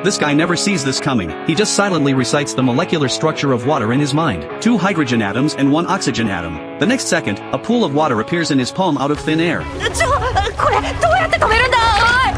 This guy never sees this coming. He just silently recites the molecular structure of water in his mind. 2 hydrogen atoms and 1 oxygen atom. The next second, a pool of water appears in his palm out of thin air. これどうやって止めるんだ。おい。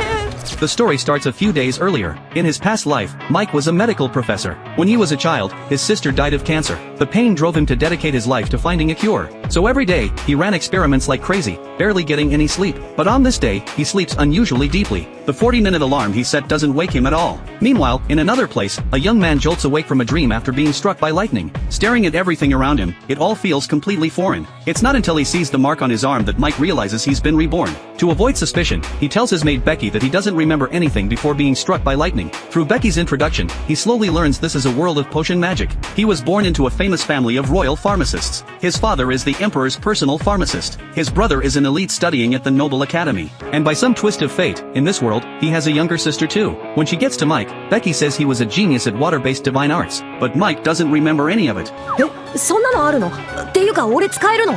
The story starts a few days earlier. In his past life, Mike was a medical professor. When he was a child, his sister died of cancer. The pain drove him to dedicate his life to finding a cure. So every day, he ran experiments like crazy, barely getting any sleep. But on this day, he sleeps unusually deeply. The 40-minute alarm he set doesn't wake him at all. Meanwhile, in another place, a young man jolts awake from a dream after being struck by lightning. Staring at everything around him, it all feels completely foreign. It's not until he sees the mark on his arm that Mike realizes he's been reborn. To avoid suspicion, he tells his maid Becky that he doesn't remember anything before being struck by lightning. Through Becky's introduction, he slowly learns this is a world of potion magic. He was born into a famous family of royal pharmacists. His father is the emperor's personal pharmacist. His brother is an elite studying at the Noble Academy. And by some twist of fate, in this world, he has a younger sister too. When she gets to Mike, Becky says he was a genius at water-based divine arts. But Mike doesn't remember any of it. そんなのあるの？っていうか俺使えるの？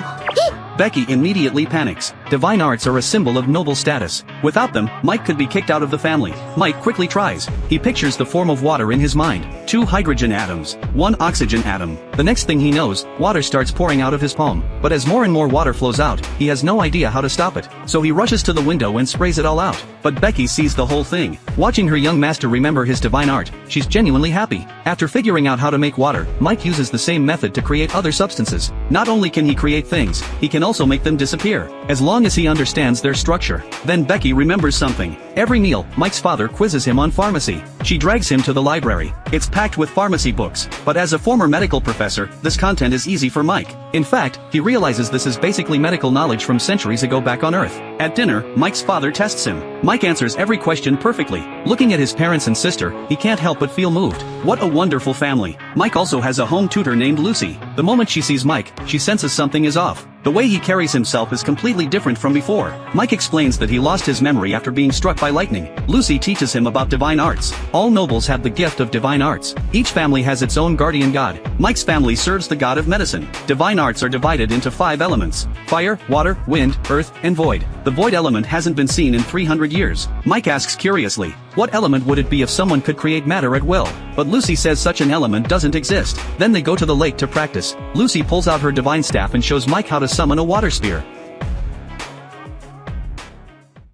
Becky immediately panics. Divine arts are a symbol of noble status. Without them, Mike could be kicked out of the family. Mike quickly tries. He pictures the form of water in his mind. 2 hydrogen atoms, 1 oxygen atom. The next thing he knows, water starts pouring out of his palm. But as more and more water flows out, he has no idea how to stop it. So he rushes to the window and sprays it all out. But Becky sees the whole thing. Watching her young master remember his divine art, she's genuinely happy. After figuring out how to make water, Mike uses the same method to create other substances. Not only can he create things, he can also make them disappear, as long as he understands their structure. Then Becky remembers something. Every meal, Mike's father quizzes him on pharmacy. She drags him to the library. It's packed with pharmacy books, but as a former medical professor, this content is easy for Mike. In fact, he realizes this is basically medical knowledge from centuries ago back on Earth. At dinner, Mike's father tests him. Mike answers every question perfectly. Looking at his parents and sister, he can't help but feel moved. What a wonderful family. Mike also has a home tutor named Lucy. The moment she sees Mike, she senses something is off. The way he carries himself is completely different from before. Mike explains that he lost his memory after being struck by lightning. Lucy teaches him about divine arts. All nobles have the gift of divine arts. Each family has its own guardian god. Mike's family serves the god of medicine. Divine arts are divided into 5 elements: fire, water, wind, earth, and void. The void element hasn't been seen in 300 years. Mike asks curiously, what element would it be if someone could create matter at will? But Lucy says such an element doesn't exist. Then they go to the lake to practice. Lucy pulls out her divine staff and shows Mike how to summon a water spear.